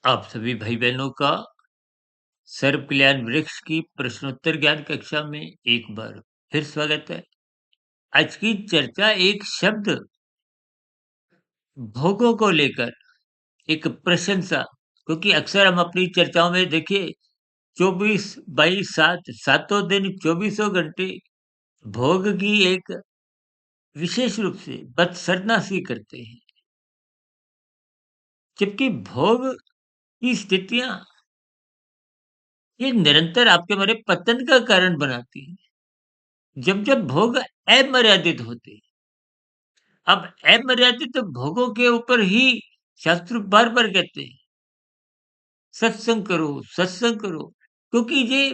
आप सभी भाई-बहनों का सर्व कल्याण वृक्ष की प्रश्नोत्तर ज्ञान कक्षा में एक बार फिर स्वागत है। आज की चर्चा एक शब्द भोगों को लेकर, एक प्रशंसा, क्योंकि अक्सर हम अपनी चर्चाओं में देखिए 24/7 सातों दिन चौबीसों घंटे भोग की एक विशेष रूप से बदसरना सी करते हैं। जबकि भोग की स्थितियाँ ये निरंतर आपके हमारे पतन का कारण बनाती हैं। जब भोग अमर्यादित होते हैं। अब अमर्यादित भोगों के ऊपर ही शास्त्र बार-बार कहते हैं, सत्संग करो, सत्संग करो। क्योंकि ये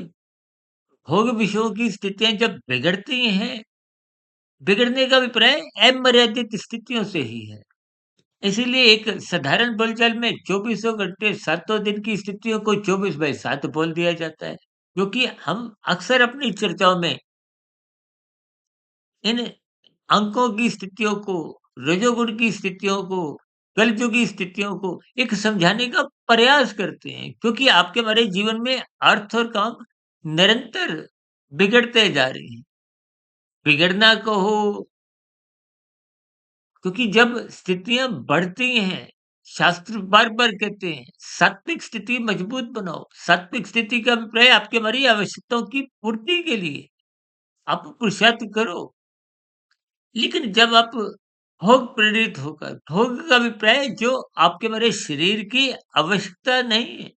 भोग विषयों की स्थितियाँ जब बिगड़ती हैं, बिगड़ने का अभिप्राय अमर्यादित स्थितियों से ही है। इसीलिए एक साधारण बोलचाल में चौबीसों घंटे सातों दिन की स्थितियों को 24/7 बोल दिया जाता है। क्योंकि हम अक्सर अपनी चर्चाओं में इन अंकों की स्थितियों को, रजोगुण की स्थितियों को, कलयुग की स्थितियों को एक समझाने का प्रयास करते हैं, क्योंकि आपके हमारे जीवन में अर्थ और काम निरंतर बिगड़ते जा रहे हैं। बिगड़ना कहो, क्योंकि जब स्थितियाँ बढ़ती हैं, शास्त्र बार-बार कहते हैं, सात्विक स्थिति मजबूत बनाओ। सात्विक स्थिति का अभिप्राय आपके हमारी आवश्यकताओं की पूर्ति के लिए आप पुरुषार्थ करो। लेकिन जब आप भोग प्रेरित होकर, भोग का अभिप्राय जो आपके हमारे शरीर की आवश्यकता नहीं है।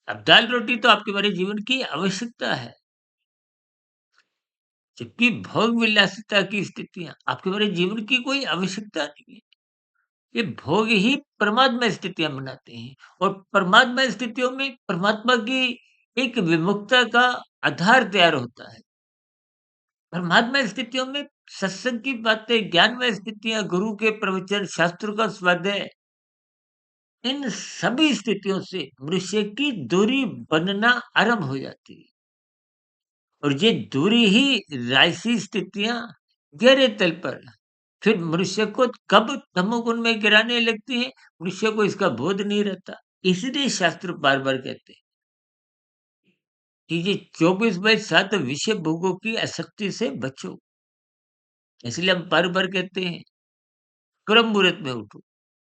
अब दाल-रोटी तो आपके हमारे जीवन की आवश्यकता है, जबकि भोग विलासिता की स्थितियाँ आपके हमारे जीवन की कोई आवश्यकता नहीं है। ये भोग ही परमात्मा स्थितियाँ बनाते हैं और परमात्मा स्थितियों में परमात्मा की एक विमुखता का आधार तैयार होता है। परमात्मा स्थितियों में सत्संग की बातें, ज्ञानमय स्थितियाँ, गुरु के प्रवचन, शास्त्रों का स्वाध्याय, इन सभी स्थितियों से मनुष्य की दूरी बनना आरंभ हो जाती है। और ये दूरी ही राजसी स्थितियाँ गहरे तल पर फिर मनुष्य को कब तमोगुण में गिराने लगती हैं, मनुष्य को इसका बोध नहीं रहता। इसलिए शास्त्र बार-बार कहते हैं कि ये 24/7 विषय भोगों की आसक्ति से बचो। इसलिए हम बार-बार कहते हैं, ब्रह्म मुहूर्त में उठो।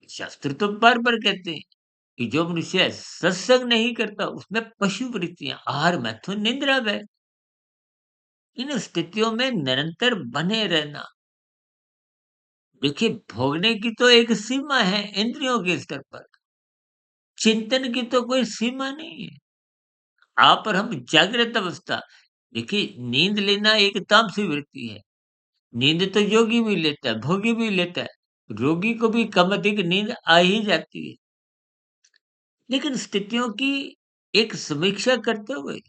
शास्त्र तो बार-बार कहते हैं कि जो मनुष्य सत्संग नहीं करता उसमें पशु वृत्तियाँ, आहार, मैथुन, निद्रा वै, इन स्थितियों में निरंतर बने रहना। देखिए, भोगने की तो एक सीमा है इंद्रियों के स्तर पर, चिंतन की तो कोई सीमा नहीं है। आप और हम जागृत अवस्था, देखिए नींद लेना एक तामसी वृत्ति है। नींद तो योगी भी लेता है, भोगी भी लेता है। रोगी को भी कम अधिक नींद आ ही जाती है। लेकिन स्थितियों की एक समीक्षा करते हुए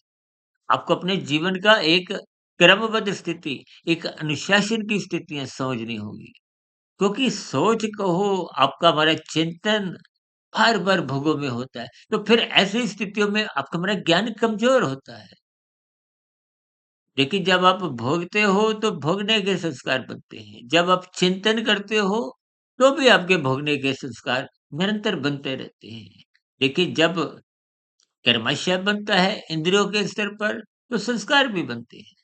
आपको अपने जीवन का एक क्रमबद्ध स्थिति, एक अनुशासन की स्थितियाँ समझनी होगी। क्योंकि सोच कहो, आपका हमारा चिंतन बार-बार भोगों में होता है, तो फिर ऐसी स्थितियों में आपका हमारा ज्ञान कमज़ोर होता है। देखिए, जब आप भोगते हो, तो भोगने के संस्कार बनते हैं। जब आप चिंतन करते हो, तो भी आपके भोगने के संस्कार निरंतर बनते रहते हैं। देखिए, जब कर्मशः बनता है इंद्रियों के स्तर पर, तो संस्कार भी बनते हैं।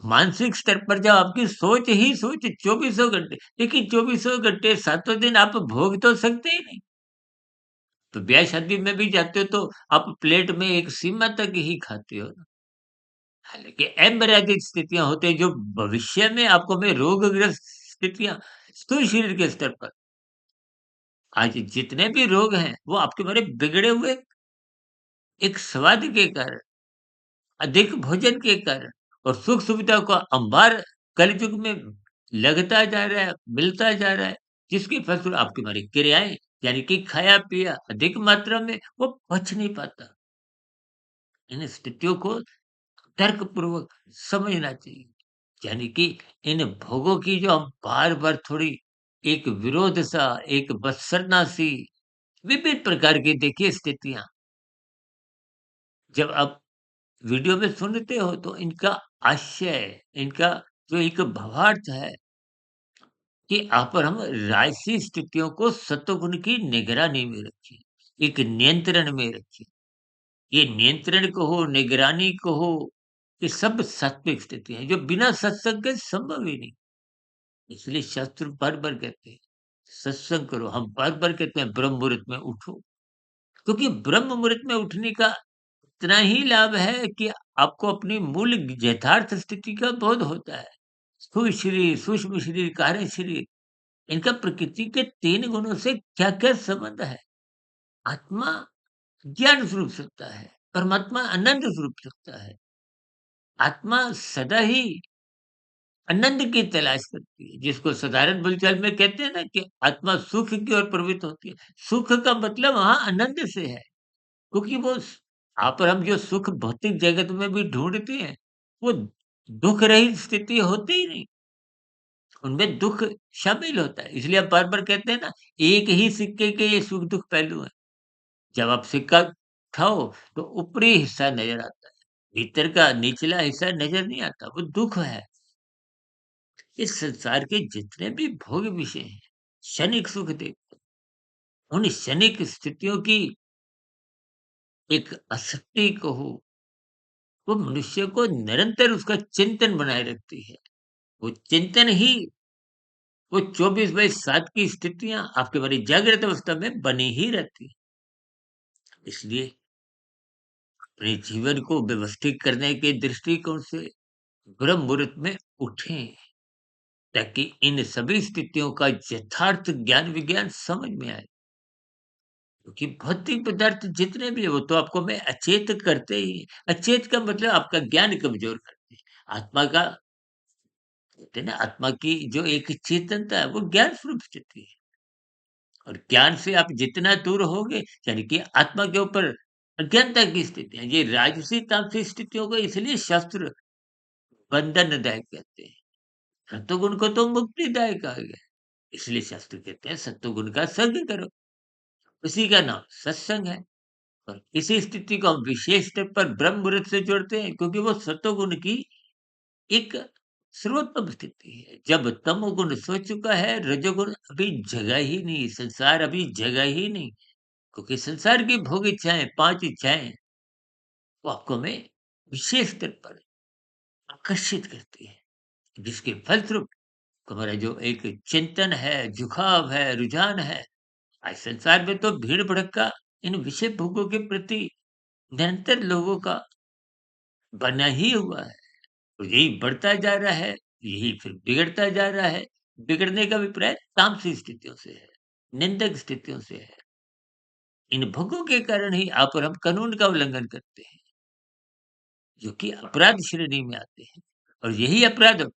मानसिक स्तर पर जब आपकी सोच ही सोच चौबीसों घंटे, देखिए चौबीसों घंटे सातों दिन आप भोग तो सकते ही नहीं। तो ब्याह शादी में भी जाते हो तो आप प्लेट में एक सीमा तक ही खाते हो। हालाँकि अमर्यादित स्थितियाँ होती हैं जो भविष्य में आपको में रोगग्रस्त स्थितियाँ, स्थूल शरीर के स्तर पर, आज जितने भी रोग हैं वो आपके बड़े बिगड़े हुए एक स्वाद के कारण, अधिक भोजन के कारण और सुख सुविधा का अंबार कलयुग में लगता जा रहा है, मिलता जा रहा है, जिसके फलस्वरूप आपकी हमारी क्रियाएँ, यानी कि खाया-पिया अधिक मात्रा में वो पच नहीं पाता। इन स्थितियों को तर्कपूर्वक समझना चाहिए। यानी कि इन भोगों की जो हम बार-बार थोड़ी एक विरोध सा, एक बत्सरना सी, विभिन्न प्रकार की देखिए स्थितियाँ, जब आप वीडियो में सुनते हो तो इनका आशय, इनका जो एक भावार्थ है, कि आप और हम राजसी स्थितियों को सत्वगुण की निगरानी में रखिए, एक नियंत्रण में रखिए। ये नियंत्रण कहो, निगरानी कहो, ये सब सात्विक स्थिति है, जो बिना सत्संग के संभव ही नहीं। इसलिए शास्त्र बार-बार कहते हैं, सत्संग करो। हम बार-बार कहते हैं ब्रह्म मुहूर्त में उठो, क्योंकि ब्रह्म मुहूर्त में उठने का इतना ही लाभ है कि आपको अपनी मूल यथार्थ स्थिति का बोध होता है। स्थूल शरीर, सूक्ष्म शरीर, कार्य शरीर, इनका प्रकृति के 3 गुणों से क्या-क्या संबंध है। आत्मा ज्ञान स्वरूप सत्ता है, परमात्मा आनंद स्वरूप सत्ता है। आत्मा सदा ही आनंद की तलाश करती है, जिसको साधारण बोलचाल में कहते हैं ना कि आत्मा सुख की ओर प्रवृत्त होती है। सुख का मतलब वहाँ आनंद से है, क्योंकि वो स आप और हम जो सुख भौतिक जगत में भी ढूँढते हैं, वो दुःख रहित स्थिति होती ही नहीं, उनमें दुःख शामिल होता है। इसलिए आप बार-बार कहते हैं ना, एक ही सिक्के के ये सुख-दुःख पहलू हैं। जब आप सिक्का उठाओ, तो ऊपरी हिस्सा नज़र आता है, भीतर का निचला हिस्सा नज़र नहीं आता, वो दुःख है। इस संसार के जितने भी भोग विषय हैं, क्षणिक सुख देते हैं, उन क्षणिक स्थितियों की एक आसक्ति कहो, वो मनुष्य को निरंतर उसका चिंतन बनाए रखती है। वो चिंतन ही वो 24/7 की स्थितियाँ आपके हमारी जागृत अवस्था में बनी ही रहती हैं। इसलिए अपने जीवन को व्यवस्थित करने के दृष्टिकोण से ब्रह्म मुहूर्त में उठें, ताकि इन सभी स्थितियों का यथार्थ ज्ञान विज्ञान समझ में आए। क्योंकि भौतिक पदार्थ जितने भी है वो तो आपको में अचेत करते ही हैं। अचेत का मतलब आपका ज्ञान कमजोर करते हैं। आत्मा का कहते हैं ना, आत्मा की जो एक चेतनता है वो ज्ञान स्वरूप स्थिति है, और ज्ञान से आप जितना दूर होगे, यानी कि आत्मा के ऊपर अज्ञानता की स्थिति है। ये राजसी तामसी स्थितियों को इसलिए शास्त्र बंधनदायक कहते हैं। सत्वगुण को तो मुक्तिदायक कहा गया है। इसलिए शास्त्र कहते हैं सत्वगुण का संग करो, उसी का नाम सत्संग है। और इसी स्थिति को हम विशेष स्तर पर ब्रह्म मुहूर्त से जोड़ते हैं, क्योंकि वो सत्वगुण की एक सर्वोत्तम स्थिति है। जब तमोगुण सो चुका है, रजोगुण अभी जगा ही नहीं, संसार अभी जगा ही नहीं, क्योंकि संसार की भोग इच्छाएं, 5 इच्छाएं, वो आपको में विशेष स्तर पर आकर्षित करती है, जिसके फलस्वरूप हमारा जो एक चिंतन है, झुकाव है, रुझान है, आज संसार में तो भीड़ भड़क्का इन विषय भोगों के प्रति निरंतर लोगों का बना ही हुआ है। तो यही बढ़ता जा रहा है, यही फिर बिगड़ता जा रहा है। बिगड़ने का अभिप्राय तामसिक स्थितियों से है, निंदक स्थितियों से है। इन भोगों के कारण ही आप और हम कानून का उल्लंघन करते हैं, जो कि अपराध श्रेणी में आते हैं, और यही अपराध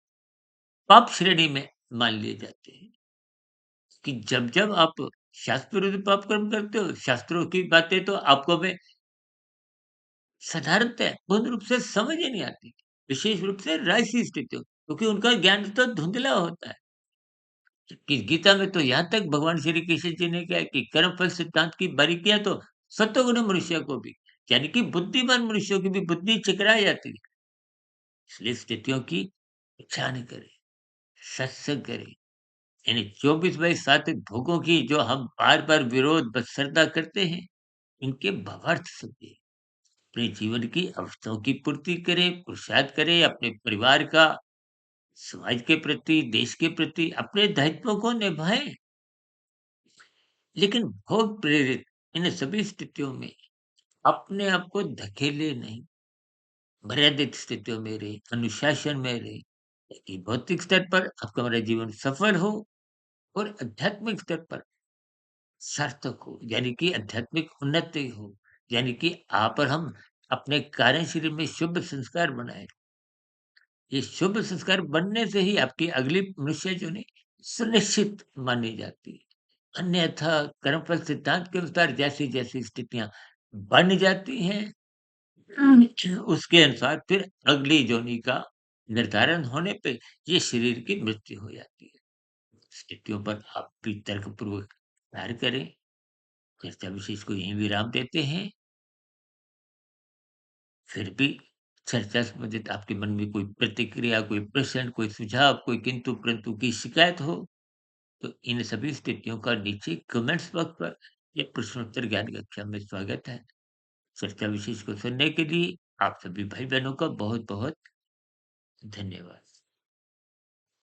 पाप श्रेणी में मान लिए जाते हैं। कि जब-जब आप शास्त्र विरुद्ध पाप कर्म करते हो, शास्त्रों की बातें तो आपको में साधारणतः पूर्ण रूप से समझ ही नहीं आती। विशेष रूप से राजसी स्थितियों, क्योंकि उनका ज्ञान तो धुंधला होता है। कि गीता में तो यहाँ तक भगवान श्री कृष्ण जी ने क्या है कि कर्मफल सिद्धांत की बारीकियाँ तो सत्वगुण मनुष्य को भी, यानी कि बुद्धिमान मनुष्यों की भी बुद्धि चकरा जाती है। इसलिए स्थितियों की इच्छा नहीं करें, सत्संग करें। इन 24/7 भोगों की जो हम बार-बार विरोध बत्सरता करते हैं, इनके भावार्थ समझें। अपने जीवन की आवश्यकताओं की पूर्ति करें, पुरुषार्थ करें, अपने परिवार का, समाज के प्रति, देश के प्रति अपने दायित्वों को निभाएँ। लेकिन भोग प्रेरित इन सभी स्थितियों में अपने आप को धकेले नहीं, मर्यादित स्थितियों में रहें, अनुशासन में रहें, ताकि भौतिक स्तर पर आपका हमारा जीवन सफल हो, और आध्यात्मिक स्तर पर सार्थक हो, यानी कि आध्यात्मिक उन्नति हो, यानी कि आप और हम अपने कार्य शरीर में शुभ संस्कार बनाएँ। ये शुभ संस्कार बनने से ही आपकी अगली मनुष्य जोनि सुनिश्चित मानी जाती है। अन्यथा कर्मफल सिद्धांत के अनुसार जैसी-जैसी स्थितियाँ बन जाती हैं, उसके अनुसार फिर अगली जोनि का निर्धारण होने पे ये शरीर की मृत्यु हो जाती है। स्थितियों पर आप भी तर्कपूर्वक विचार करें। चर्चा विशेष को यहीं विराम देते हैं। फिर भी चर्चा संबंधित आपके मन में कोई प्रतिक्रिया, कोई प्रश्न, कोई सुझाव, कोई किंतु परंतु की शिकायत हो, तो इन सभी स्थितियों का नीचे कमेंट्स बॉक्स पर या प्रश्नोत्तर ज्ञान कक्षा में स्वागत है। चर्चा विशेष को सुनने के लिए आप सभी भाई-बहनों का बहुत-बहुत धन्यवाद।